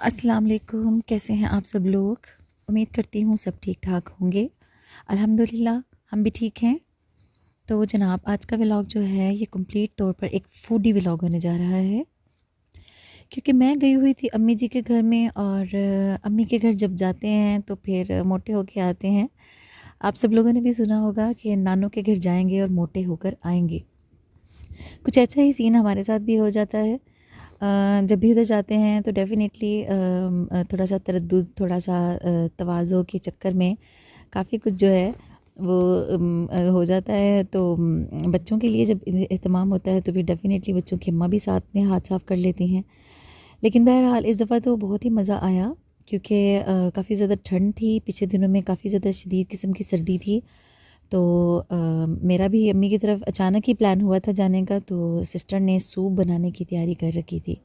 अस्सलाम वालेकुम। कैसे हैं आप सब लोग? उम्मीद करती हूँ सब ठीक ठाक होंगे। अल्हम्दुलिल्लाह हम भी ठीक हैं। तो जनाब, आज का व्लॉग जो है ये कंप्लीट तौर पर एक फूडी व्लॉग होने जा रहा है, क्योंकि मैं गई हुई थी अम्मी जी के घर में। और अम्मी के घर जब जाते हैं तो फिर मोटे होके आते हैं। आप सब लोगों ने भी सुना होगा कि नानों के घर जाएंगे और मोटे होकर आएंगे। कुछ ऐसा ही सीन हमारे साथ भी हो जाता है। जब भी उधर जाते हैं तो डेफ़िनेटली थोड़ा सा तरद्दुद, थोड़ा सा तवाज़ो के चक्कर में काफ़ी कुछ जो है वो हो जाता है। तो बच्चों के लिए जब एहतमाम होता है तो फिर डेफ़िनेटली बच्चों की अम्मा भी साथ में हाथ साफ़ कर लेती हैं। लेकिन बहरहाल इस दफ़ा तो बहुत ही मज़ा आया, क्योंकि काफ़ी ज़्यादा ठंड थी। पिछले दिनों में काफ़ी ज़्यादा शदीद किस्म की सर्दी थी। तो मेरा भी अम्मी की तरफ अचानक ही प्लान हुआ था जाने का। तो सिस्टर ने सूप बनाने की तैयारी कर रखी थी।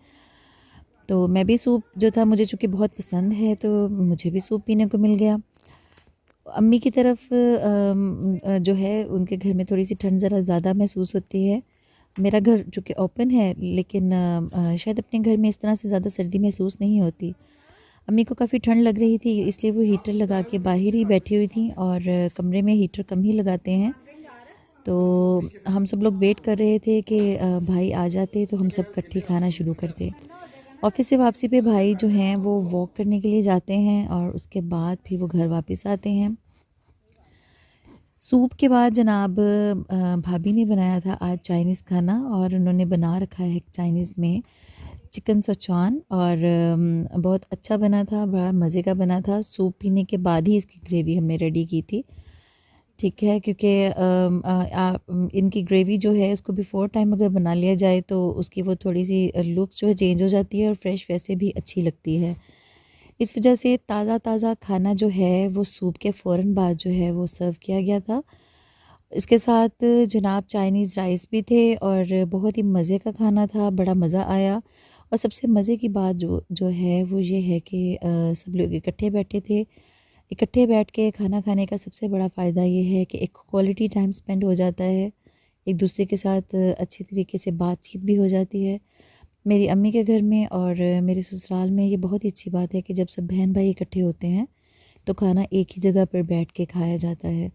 तो मैं भी सूप जो था, मुझे चूँकि बहुत पसंद है तो मुझे भी सूप पीने को मिल गया। अम्मी की तरफ जो है उनके घर में थोड़ी सी ठंड ज़रा ज़्यादा महसूस होती है। मेरा घर चूँकि ओपन है, लेकिन शायद अपने घर में इस तरह से ज़्यादा सर्दी महसूस नहीं होती। अम्मी को काफ़ी ठंड लग रही थी, इसलिए वो हीटर लगा के बाहर ही बैठी हुई थी। और कमरे में हीटर कम ही लगाते हैं। तो हम सब लोग वेट कर रहे थे कि भाई आ जाते तो हम सब इकट्ठे खाना शुरू करते। ऑफ़िस से वापसी पे भाई जो हैं वो वॉक करने के लिए जाते हैं और उसके बाद फिर वो घर वापस आते हैं। सूप के बाद जनाब भाभी ने बनाया था आज चाइनीज़ खाना, और उन्होंने बना रखा है चाइनीज़ में चिकन सचुआन। और बहुत अच्छा बना था, बड़ा मज़े का बना था। सूप पीने के बाद ही इसकी ग्रेवी हमने रेडी की थी। ठीक है, क्योंकि इनकी ग्रेवी जो है इसको बिफ़ोर टाइम अगर बना लिया जाए तो उसकी वो थोड़ी सी लुक्स जो है चेंज हो जाती है, और फ्रेश वैसे भी अच्छी लगती है। इस वजह से ताज़ा ताज़ा खाना जो है वो सूप के फ़ौरन बाद जो है वो सर्व किया गया था। इसके साथ जनाब चाइनीज़ राइस भी थे, और बहुत ही मज़े का खाना था, बड़ा मज़ा आया। और सबसे मज़े की बात जो जो है वो ये है कि सब लोग इकट्ठे बैठे थे। इकट्ठे बैठ के खाना खाने का सबसे बड़ा फ़ायदा ये है कि एक क्वालिटी टाइम स्पेंड हो जाता है, एक दूसरे के साथ अच्छी तरीके से बातचीत भी हो जाती है। मेरी अम्मी के घर में और मेरे ससुराल में ये बहुत ही अच्छी बात है कि जब सब बहन भाई इकट्ठे होते हैं तो खाना एक ही जगह पर बैठ के खाया जाता है।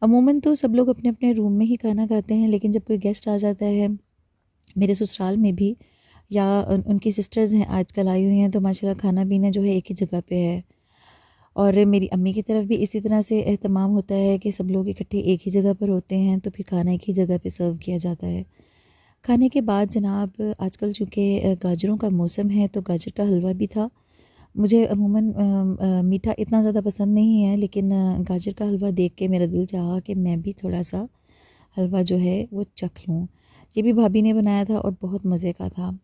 अमूमन तो सब लोग अपने अपने रूम में ही खाना खाते हैं, लेकिन जब कोई गेस्ट आ जाता है मेरे ससुराल में भी, या उनकी सिस्टर्स हैं आजकल आई हुई हैं, तो माशाल्लाह खाना पीना जो है एक ही जगह पे है। और मेरी अम्मी की तरफ भी इसी तरह से एहतमाम होता है कि सब लोग इकट्ठे एक ही जगह पर होते हैं तो फिर खाना एक ही जगह पे सर्व किया जाता है। खाने के बाद जनाब आजकल चूँकि गाजरों का मौसम है तो गाजर का हलवा भी था। मुझे अमूमन मीठा इतना ज़्यादा पसंद नहीं है, लेकिन गाजर का हलवा देख के मेरा दिल चाहा कि मैं भी थोड़ा-सा हलवा जो है वो चख लूँ। ये भी भाभी ने बनाया था और बहुत मज़े का था।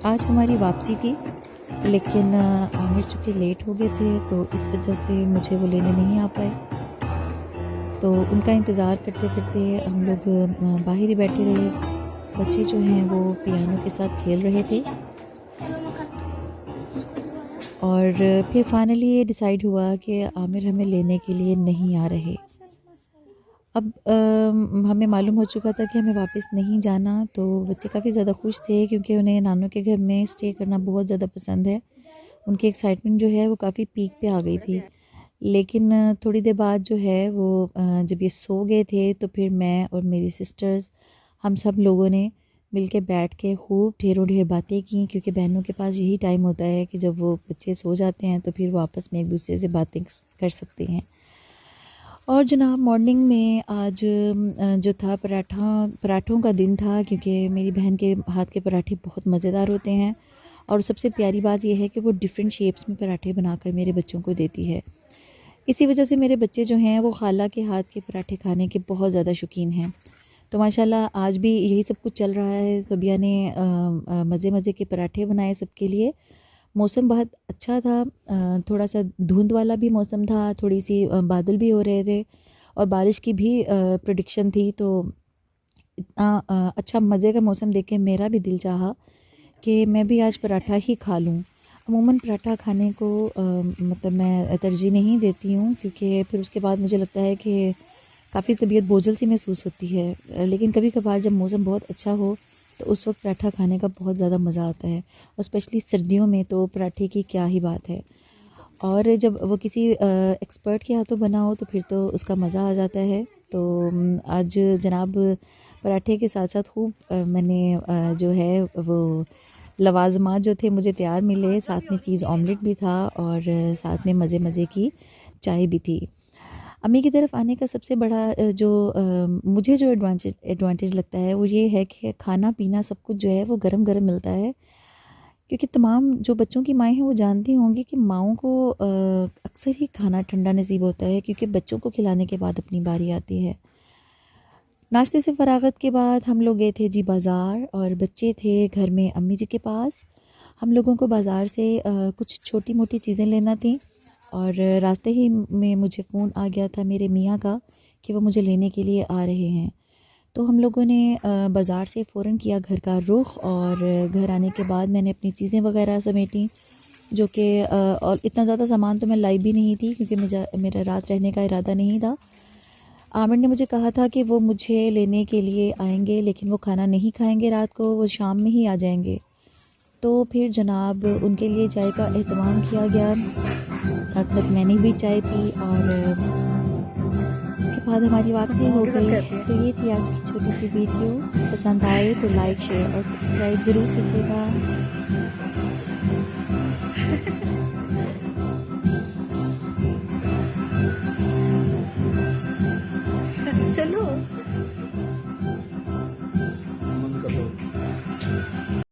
आज हमारी वापसी थी, लेकिन आमिर चूँकि लेट हो गए थे तो इस वजह से मुझे वो लेने नहीं आ पाए। तो उनका इंतज़ार करते-करते हम लोग बाहर ही बैठे रहे। बच्चे जो हैं वो पियानो के साथ खेल रहे थे। और फिर फाइनली ये डिसाइड हुआ कि आमिर हमें लेने के लिए नहीं आ रहे। अब हमें मालूम हो चुका था कि हमें वापस नहीं जाना, तो बच्चे काफ़ी ज़्यादा खुश थे, क्योंकि उन्हें नानों के घर में स्टे करना बहुत ज़्यादा पसंद है। उनकी एक्साइटमेंट जो है वो काफ़ी पीक पे आ गई थी। लेकिन थोड़ी देर बाद जो है वो जब ये सो गए थे तो फिर मैं और मेरी सिस्टर्स, हम सब लोगों ने मिल के बैठ के खूब ढेरों ढेर बातें की, क्योंकि बहनों के पास यही टाइम होता है कि जब वो बच्चे सो जाते हैं तो फिर वो आपस में एक दूसरे से बातें कर सकते हैं। और जनाब मॉर्निंग में आज जो था पराठों का दिन था, क्योंकि मेरी बहन के हाथ के पराठे बहुत मज़ेदार होते हैं। और सबसे प्यारी बात यह है कि वो डिफ़रेंट शेप्स में पराठे बनाकर मेरे बच्चों को देती है। इसी वजह से मेरे बच्चे जो हैं वो खाला के हाथ के पराठे खाने के बहुत ज़्यादा शौकीन हैं। तो माशाल्लाह आज भी यही सब कुछ चल रहा है। ज़बिया ने मज़े-मज़े के पराठे बनाए सबके लिए। मौसम बहुत अच्छा था। थोड़ा-सा धुंध वाला भी मौसम था, थोड़ी-सी बादल भी हो रहे थे और बारिश की भी प्रेडिक्शन थी। तो इतना अच्छा मज़े का मौसम देख के मेरा भी दिल चाहा कि मैं भी आज पराठा ही खा लूँ। अमूमन पराठा खाने को मतलब मैं तरजीह नहीं देती हूँ, क्योंकि फिर उसके बाद मुझे लगता है कि काफ़ी तबीयत बोझल सी महसूस होती है। लेकिन कभी-कभार जब मौसम बहुत अच्छा हो तो उस वक्त पराठा खाने का बहुत ज़्यादा मज़ा आता है, और स्पेशली सर्दियों में तो पराठे की क्या ही बात है। और जब वो किसी एक्सपर्ट के हाथों बना हो तो फिर तो उसका मज़ा आ जाता है। तो आज जनाब पराठे के साथ साथ खूब मैंने जो है वो लवाज़मात जो थे मुझे तैयार मिले, साथ में चीज़ ऑमलेट भी था और साथ में मज़े मज़े की चाय भी थी। अम्मी की तरफ आने का सबसे बड़ा मुझे जो एडवांटेज लगता है वो ये है कि खाना पीना सब कुछ जो है वो गरम-गरम मिलता है। क्योंकि तमाम जो बच्चों की माएँ हैं वो जानती होंगी कि माँओं को अक्सर ही खाना ठंडा नसीब होता है, क्योंकि बच्चों को खिलाने के बाद अपनी बारी आती है। नाश्ते से फ़रागत के बाद हम लोग गए थे जी बाज़ार, और बच्चे थे घर में अम्मी जी के पास। हम लोगों को बाज़ार से कुछ छोटी-मोटी चीज़ें लेना थी, और रास्ते ही में मुझे फ़ोन आ गया था मेरे मियाँ का कि वो मुझे लेने के लिए आ रहे हैं। तो हम लोगों ने बाज़ार से फ़ौरन किया घर का रुख, और घर आने के बाद मैंने अपनी चीज़ें वग़ैरह समेटी, जो कि और इतना ज़्यादा सामान तो मैं लाई भी नहीं थी, क्योंकि मेरा रात रहने का इरादा नहीं था। आमिर ने मुझे कहा था कि वो मुझे लेने के लिए आएँगे, लेकिन वो खाना नहीं खाएँगे रात को, वो शाम में ही आ जाएँगे। तो फिर जनाब उनके लिए चाय का एहतमाम किया गया, साथ-साथ मैंने भी चाय पी, और उसके बाद हमारी वापसी हो गई। तो ये थी आज की छोटी-सी वीडियो। पसंद आए तो लाइक, शेयर और सब्सक्राइब ज़रूर कीजिएगा।